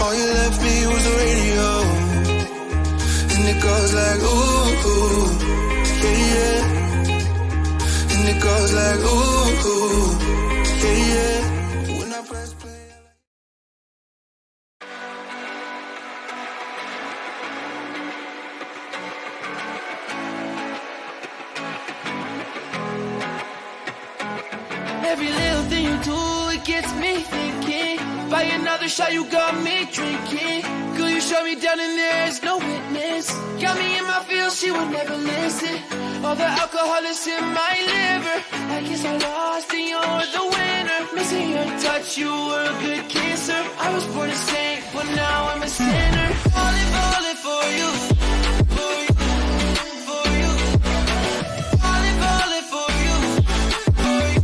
All you left me was the radio, and it goes like ooh, ooh, yeah, yeah. And it goes like ooh, ooh, yeah, yeah. When I press play. Every little thing you do, it gets me thinking. By another shot, you got me drinking. Girl, you shut me down and there's no witness. Got me in my feels, she would never listen. All the alcohol is in my liver. I guess I lost and you're the winner. Missing your touch, you were a good kisser. I was born a saint, but now I'm a sinner. Falling for you. For you. For you. Falling for you. For you.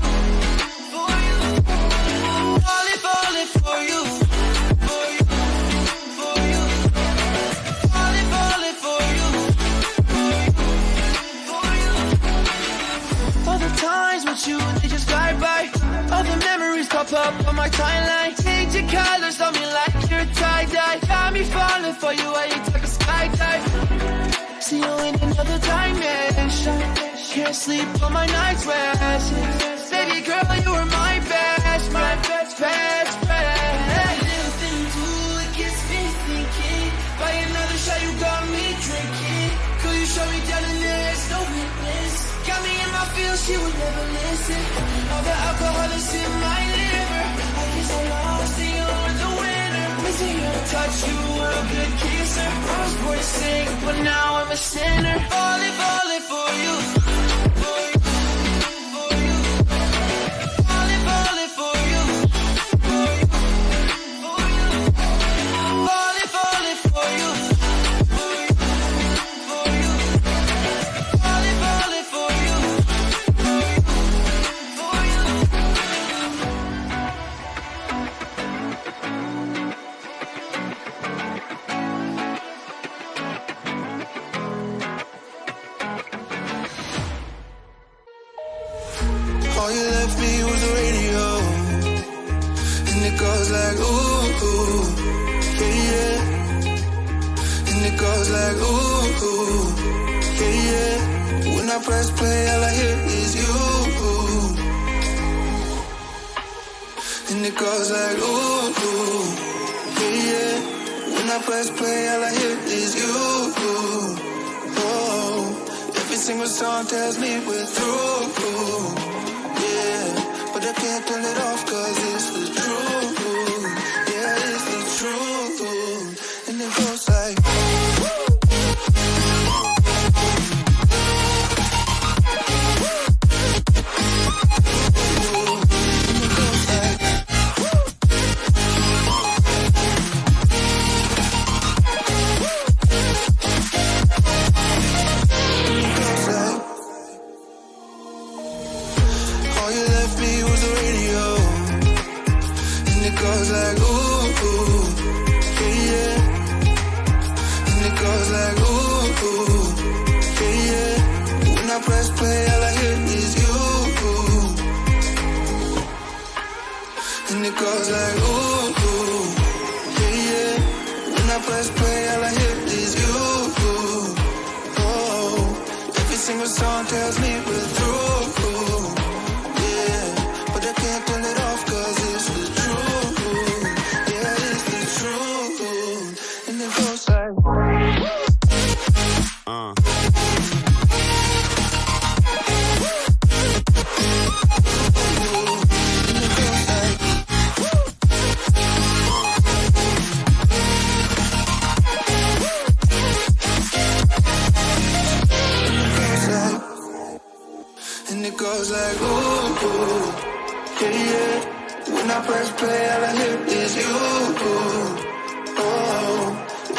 For you. Falling for you. For you. For you. Falling for you. For you. All the times with you, they just fly by. All the memories pop up on my timeline. Change your colors on me like you're tie-dye. Got me falling for you while you take a skydive. See you in another dimension. Can't sleep on my night's rest. Baby girl, you were my best friend. Every little thing you do, it gets me thinking. By another shot, you got me drinking. Girl, you shut me down and there's no witness. Got me in my feels, she would never listen. All the alcohol is in my liver. I guess I lost and you're the winner. Missing your touch, you were a good kisser. I was born to sing, but now I'm a sinner. Falling for you. For you. For you. Falling for you. For you. For you. Falling for you. For you. For you. Falling for you. For you. All you left me was the radio, and it goes like ooh, ooh, yeah, yeah. And it goes like ooh, ooh, yeah, yeah. When I press play, all I hear is you. And it goes like ooh, ooh, yeah, yeah. When I press play, all I hear is you. Oh, every single song tells me we're through. Yeah, but I can't turn it off 'cause it's the truth. Yeah, it's the truth. And it goes like all you left me was the radio, and it goes like ooh, ooh, yeah, yeah. And it goes like ooh, ooh, yeah, yeah. When I press play, all I hear is you. And it goes like ooh, ooh, yeah, yeah. When I press play, all I hear is you. Oh, every single song tells me we're through. Yeah, but I can't turn it off 'cause it's the truth. Yeah, it's the truth. And it goes like and it goes like ooh, ooh, yeah, yeah. When I press play, all I hear is you. Oh,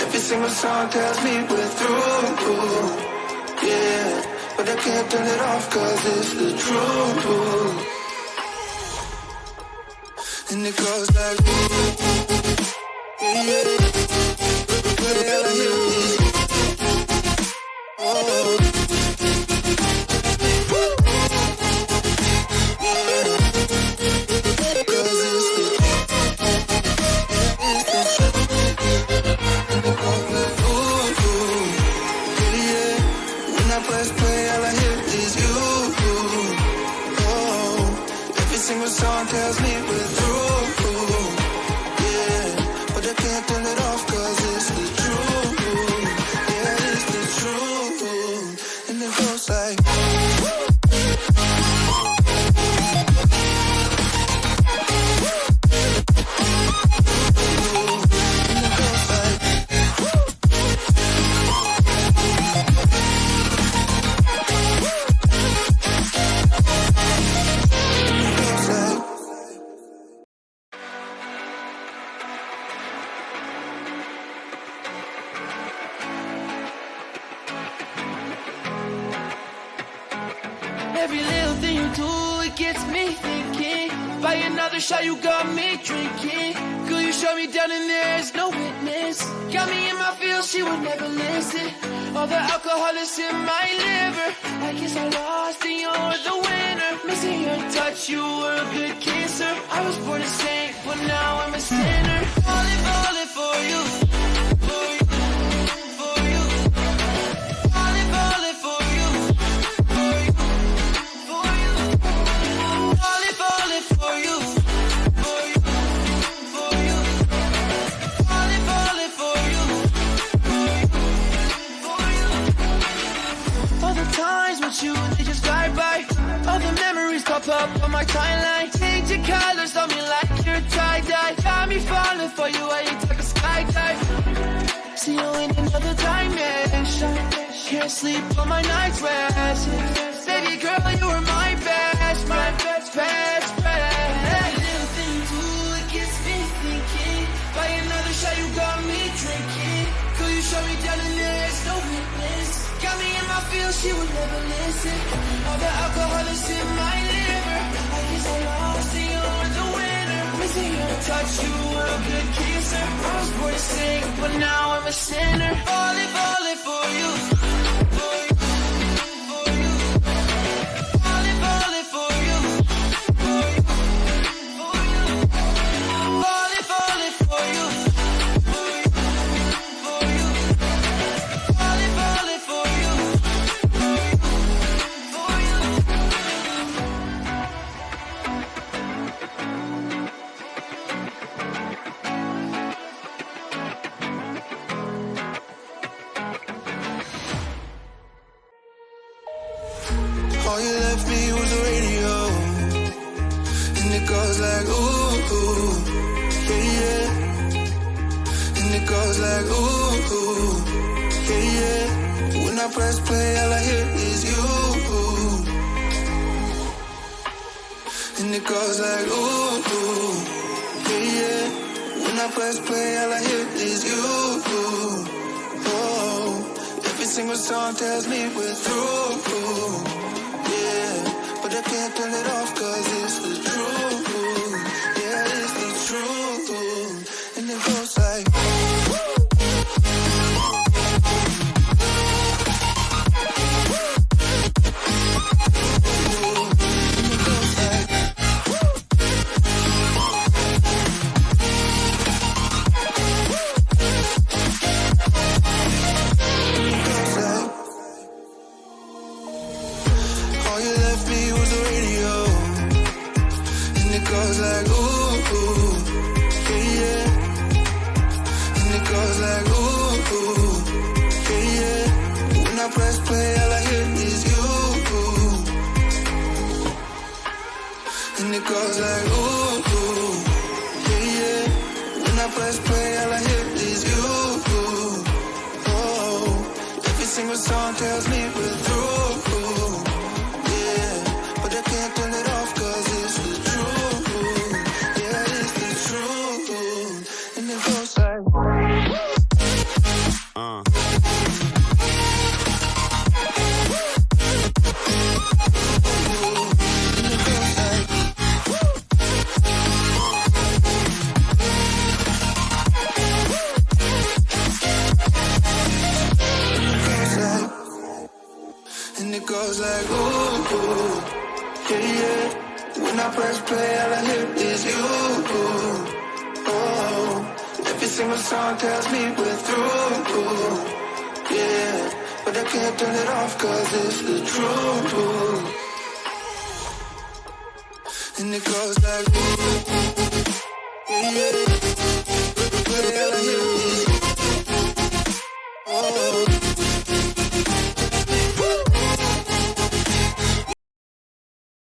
every single song tells me we're through. Yeah, but I can't turn it off 'cause it's the truth. And it goes like ooh, yeah, yeah. All I hear is you. Oh. Every little thing you do, it gets me thinking. By another shot, you got me drinking. Girl, you shut me down and there's no witness. Got me in my feels, she would never listen. All the alcohol is in my liver. I guess I lost and you're the winner. Missing your touch, you were a good kisser. I was born a saint, but now I'm a sinner. Falling for you. For you. For you. Falling for you. For you. For you. Falling for you. For you. For you. Falling for you. For you. All the times with you, they just fly by. All the memories pop up on my timeline. Change your colors on me like you're tie-dye. Got me falling for you while you take a skydive. See you in another dimension. Can't sleep on my night's rest. Baby girl, you were my best friend. Best friend. Every little thing you do, it gets me thinking. By another shot, you got me drinking. Girl, you shut me down and there's no witness. Got me in my feels, she would never listen. All the alcohol is in my liver. I guess I lost and you're the winner. Missing your touch, you were a good kisser. I was born to sing, but now I'm a sinner. Falling for you. For you. For you. Falling for you. For you. For you. Falling for you. For you. For you. Falling for you. All you left me was the radio, and it goes like ooh, ooh, yeah, yeah. And it goes like ooh, ooh, yeah, yeah. When I press play, all I hear is you. And it goes like ooh, ooh, yeah, yeah. When I press play, all I hear is you. Oh, every single song tells me we're through. But I can't turn it off cause it's the truth. Yeah, it's the truth. And it goes like all you left me was the radio, and it goes like ooh, ooh, yeah, yeah. And it goes like ooh, ooh, yeah, yeah. When I press play, all I hear is you. And it goes like ooh, ooh, yeah, yeah. When I press play, all I hear is you. Oh, every single song tells me we're through. But I can't turn it off cause it's the truth. Yeah, it's the truth. And it goes like and it goes like ooh, ooh, yeah, yeah. When I press play, all I hear is you. Oh, every single song tells me we're through. Yeah, but I can't turn it off cause it's the truth. And it goes like ooh, yeah, yeah. All I hear is